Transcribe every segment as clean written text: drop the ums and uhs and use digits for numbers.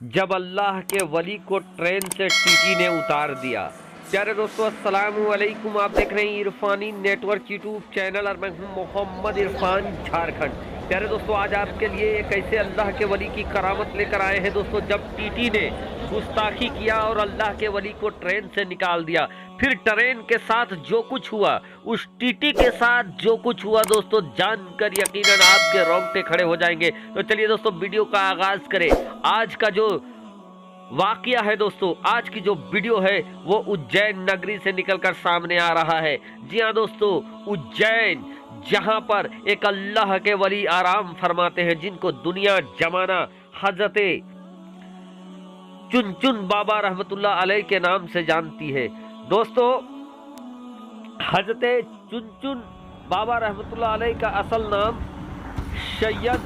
जब अल्लाह के वली को ट्रेन से टीटी ने उतार दिया। प्यारे दोस्तों, अस्सलाम वालेकुम। आप देख रहे हैं इरफानी नेटवर्क यूट्यूब चैनल और मैं हूं मोहम्मद इरफान, झारखंड। प्यारे दोस्तों, आज आपके लिए एक ऐसे अल्लाह के वली की करामत लेकर आए हैं दोस्तों, जब टीटी ने गुस्ताखी किया और अल्लाह के वली को ट्रेन से निकाल दिया। फिर ट्रेन के साथ जो कुछ हुआ, उस टीटी के साथ जो कुछ हुआ दोस्तों, जानकर यकीनन आपके रोंगटे खड़े हो जाएंगे। तो चलिए दोस्तों, वीडियो का आगाज करें। आज का जो वाकया है दोस्तों, आज की जो वीडियो है वो उज्जैन नगरी से निकलकर सामने आ रहा है। जी हाँ दोस्तों, उज्जैन, जहां पर एक अल्लाह के वली आराम फरमाते हैं, जिनको दुनिया जमाना हजरते चुनचुन बाबा रहमतुल्लाह अलैह के नाम से जानती है। दोस्तों, हजरते चुनचुन बाबा रहमतुल्लाह अलैह का असल नाम सैयद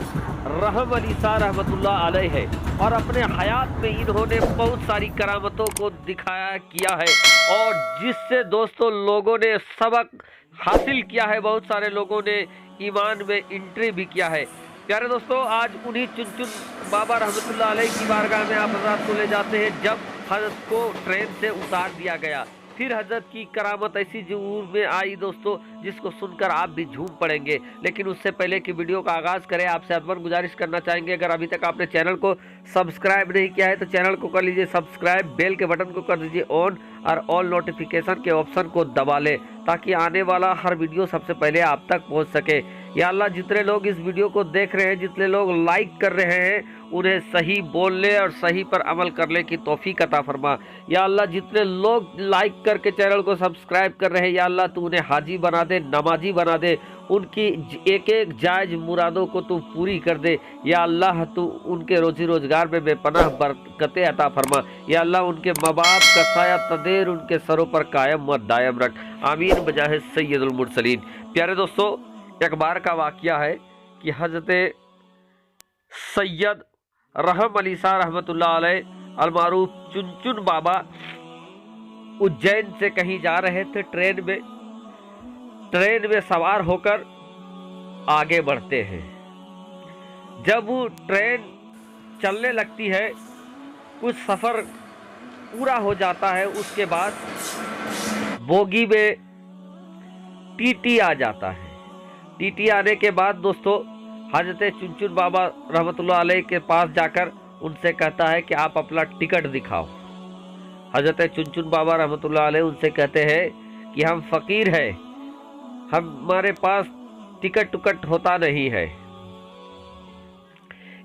रहम अली शाह रहमतुल्लाह अलैह है और अपने हयात में इन्होंने बहुत सारी करामतों को दिखाया किया है और जिससे दोस्तों लोगों ने सबक हासिल किया है। बहुत सारे लोगों ने ईमान में एंट्री भी किया है। प्यारे दोस्तों, आज उन्हीं चुनचुन बाबा रहमतुल्लाह अलैह की बारगाह में आप हज़रात को ले जाते हैं, जब हजरत को ट्रेन से उतार दिया गया। फिर हजरत की करामत ऐसी ज़रूर में आई दोस्तों, जिसको सुनकर आप भी झूम पड़ेंगे। लेकिन उससे पहले कि वीडियो का आगाज़ करें, आपसे अदबन गुजारिश करना चाहेंगे, अगर अभी तक आपने चैनल को सब्सक्राइब नहीं किया है तो चैनल को कर लीजिए सब्सक्राइब, बेल के बटन को कर दीजिए ऑन और ऑल नोटिफिकेशन के ऑप्शन को दबा लें, ताकि आने वाला हर वीडियो सबसे पहले आप तक पहुंच सके। या अल्लाह, जितने लोग इस वीडियो को देख रहे हैं, जितने लोग लाइक कर रहे हैं, उन्हें सही बोलने और सही पर अमल करने की तौफीक अता फरमा। या अल्लाह, जितने लोग लाइक करके चैनल को सब्सक्राइब कर रहे हैं, या अल्लाह तू उन्हें हाजी बना दे, नमाजी बना दे, उनकी एक एक जायज़ मुरादों को तू पूरी कर दे। या अल्लाह, तू उनके रोजी रोजगार में बेपनाह बरकतें अता फरमा। या अल्लाह, उनके माँ बाप का साया तदेर उनके सरों पर कायम व दायम रख। आमीन बजाहे सैयदुल मुरसलीन। प्यारे दोस्तों, एक बार का वाकया है कि हजरत सैयद रहम अली शाह रहमतुल्लाह अलैह अलमारूफ चुनचुन बाबा उज्जैन से कहीं जा रहे थे। ट्रेन में सवार होकर आगे बढ़ते हैं। जब वो ट्रेन चलने लगती है, कुछ सफ़र पूरा हो जाता है, उसके बाद बोगी में टीटी आ जाता है। टीटी आने के बाद दोस्तों, हजरत चुनचुन बाबा रहमतुल्लाह अलैह के पास जाकर उनसे कहता है कि आप अपना टिकट दिखाओ। हजरत चुनचुन बाबा रहमतुल्लाह अलैह उनसे कहते हैं कि हम फ़कीर हैं, हमारे पास टिकट टुकट होता नहीं है।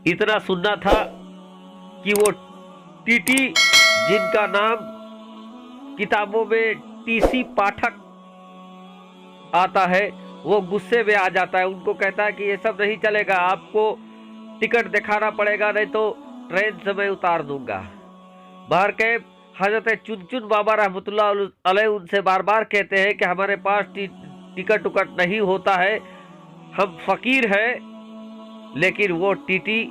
इतना सुनना था कि वो टीटी, जिनका नाम किताबों में टीसी पाठक आता है, वो गुस्से में आ जाता है। उनको कहता है कि ये सब नहीं चलेगा, आपको टिकट दिखाना पड़ेगा, नहीं तो ट्रेन से मैं उतार दूंगा। बाहर के हजरत चुनचुन बाबा रहमतुल्लाह अलैह उनसे बार बार कहते हैं कि हमारे पास टिकट उकट नहीं होता है, हम फ़कीर हैं। लेकिन वो टीटी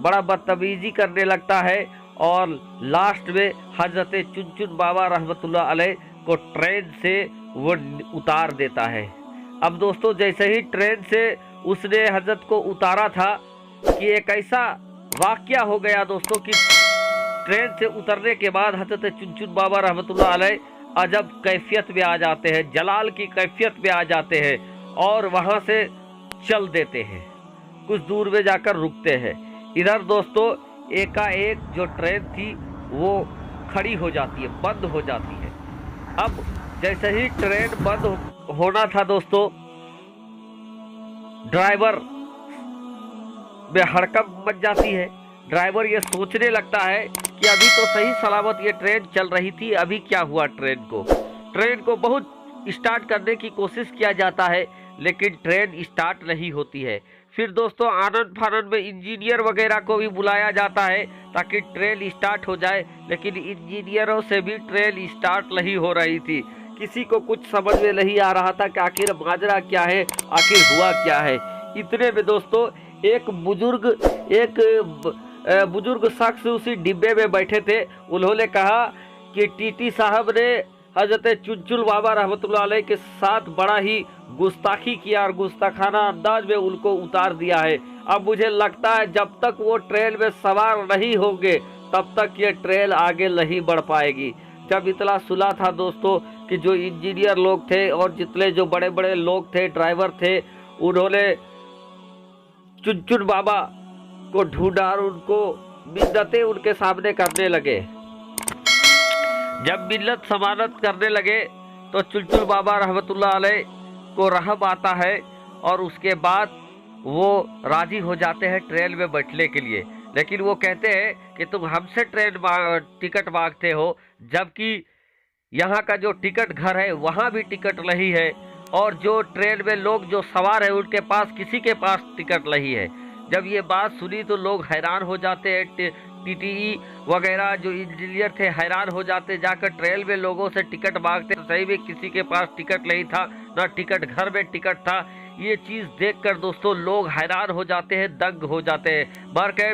बड़ा बदतमीजी करने लगता है और लास्ट में हजरत चुनचुन बाबा रहमतुल्लाह अलैह को ट्रेन से वो उतार देता है। अब दोस्तों, जैसे ही ट्रेन से उसने हजरत को उतारा था कि एक ऐसा वाकया हो गया दोस्तों कि ट्रेन से उतरने के बाद हजरत चुनचुन बाबा रहमतुल्लाह अलैह अजब कैफियत में आ जाते हैं, जलाल की कैफियत में आ जाते हैं और वहाँ से चल देते हैं। कुछ दूर में जाकर रुकते हैं। इधर दोस्तों, एकाएक जो ट्रेन थी वो खड़ी हो जाती है, बंद हो जाती है। अब जैसे ही ट्रेन बंद होना था दोस्तों, ड्राइवर में हड़कंप मच जाती है। ड्राइवर ये सोचने लगता है कि अभी तो सही सलामत ये ट्रेन चल रही थी, अभी क्या हुआ ट्रेन को बहुत स्टार्ट करने की कोशिश किया जाता है, लेकिन ट्रेन स्टार्ट नहीं होती है। फिर दोस्तों, आनंद फानंद में इंजीनियर वगैरह को भी बुलाया जाता है ताकि ट्रेन स्टार्ट हो जाए, लेकिन इंजीनियरों से भी ट्रेन स्टार्ट नहीं हो रही थी। किसी को कुछ समझ में नहीं आ रहा था कि आखिर माजरा क्या है, आखिर हुआ क्या है। इतने में दोस्तों, एक बुजुर्ग शख्स उसी डिब्बे में बैठे थे। उन्होंने कहा कि टीटी साहब ने हजरत चुनचुन बाबा रहमतुल्लाह अलैह के साथ बड़ा ही गुस्ताखी किया और गुस्ताखाना अंदाज में उनको उतार दिया है। अब मुझे लगता है जब तक वो ट्रेन में सवार नहीं होंगे तब तक ये ट्रेन आगे नहीं बढ़ पाएगी। जब इतना सुना था दोस्तों कि जो इंजीनियर लोग थे और जितने जो बड़े बड़े लोग थे, ड्राइवर थे, उन्होंने चुनचुन बाबा को ढूंढा और उनको मिन्नतें उनके सामने करने लगे। जब मिन्नत समानत करने लगे तो चुनचुन बाबा रहमतुल्लाह अलैह को रहम आता है और उसके बाद वो राजी हो जाते हैं ट्रेन में बैठने के लिए। लेकिन वो कहते हैं कि तुम हमसे टिकट मांगते हो, जबकि यहाँ का जो टिकट घर है वहाँ भी टिकट नहीं है और जो ट्रेन में लोग जो सवार है उनके पास किसी के पास टिकट नहीं है। जब ये बात सुनी तो लोग हैरान हो जाते हैं, टीटीई वगैरह जो इंजीनियर थे हैरान हो जाते, जाकर ट्रेन में लोगों से टिकट मांगते। तो सही में किसी के पास टिकट नहीं था, ना टिकट घर में टिकट था। ये चीज़ देखकर दोस्तों लोग हैरान हो जाते हैं, दंग हो जाते हैं। बार के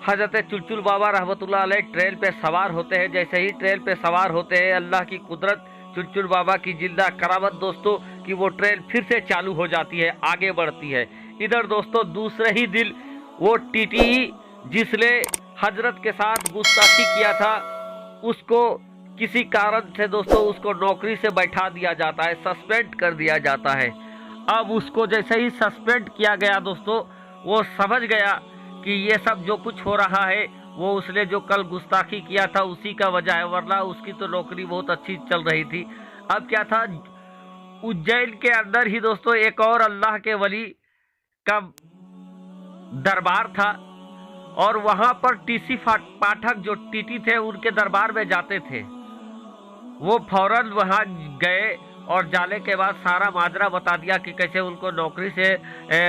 हजरत चुलचुल बाबा रहमतुल्लाह अलैह ट्रेन पे सवार होते हैं। जैसे ही ट्रेन पे सवार होते हैं, अल्लाह की कुदरत, चुलचुल बाबा की जिंदा करामत दोस्तों कि वो ट्रेन फिर से चालू हो जाती है, आगे बढ़ती है। इधर दोस्तों दूसरे ही दिन वो टीटीई जिसने हजरत के साथ गुस्ताखी किया था उसको किसी कारण से दोस्तों उसको नौकरी से बैठा दिया जाता है, सस्पेंड कर दिया जाता है। अब उसको जैसे ही सस्पेंड किया गया दोस्तों, वो समझ गया कि ये सब जो कुछ हो रहा है वो उसने जो कल गुस्ताखी किया था उसी का वजह है, वरना उसकी तो नौकरी बहुत अच्छी चल रही थी। अब क्या था, उज्जैन के अंदर ही दोस्तों एक और अल्लाह के वली का दरबार था और वहां पर टीसी पाठक जो टीटी थे उनके दरबार में जाते थे। वो फौरन वहां गए और जाने के बाद सारा माजरा बता दिया कि कैसे उनको नौकरी से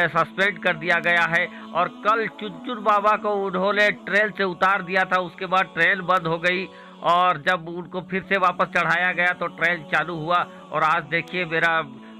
सस्पेंड कर दिया गया है और कल चुनचुन बाबा को उन्होंने ट्रेन से उतार दिया था। उसके बाद ट्रेन बंद हो गई और जब उनको फिर से वापस चढ़ाया गया तो ट्रेन चालू हुआ और आज देखिए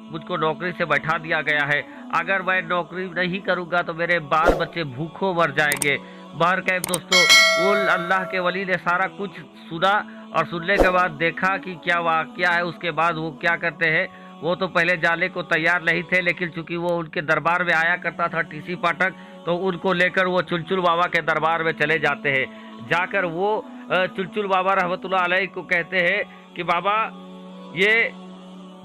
मुझको नौकरी से बैठा दिया गया है। अगर मैं नौकरी नहीं करूँगा तो मेरे बाल बच्चे भूखों मर जाएंगे। बाहर के दोस्तों वो अल्लाह के वली ने सारा कुछ सुना और सुनने के बाद देखा कि क्या वाक़या है। उसके बाद वो क्या करते हैं, वो तो पहले जाने को तैयार नहीं थे, लेकिन चूंकि वो उनके दरबार में आया करता था टीसी पाठक, तो उनको लेकर वो चुलचुल बाबा के दरबार में चले जाते हैं। जाकर वो चुलचुल बाबा रहमतुल्लाह अलैह को कहते हैं कि बाबा ये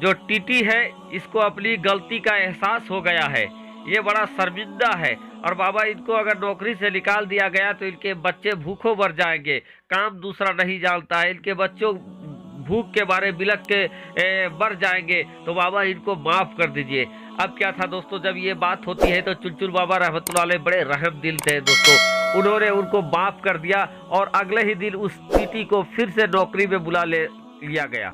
जो टीटी है इसको अपनी गलती का एहसास हो गया है, ये बड़ा शर्मिंदा है और बाबा इनको अगर नौकरी से निकाल दिया गया तो इनके बच्चे भूखों मर जाएंगे, काम दूसरा नहीं जानता है, इनके बच्चों भूख के बारे बिलख के मर जाएंगे, तो बाबा इनको माफ़ कर दीजिए। अब क्या था दोस्तों, जब ये बात होती है तो चुलचुल बाबा रहमतुल्लाह अलैह बड़े रहम दिल थे दोस्तों, उन्होंने उनको माफ़ कर दिया और अगले ही दिन उस टीटी को फिर से नौकरी में बुला लिया गया।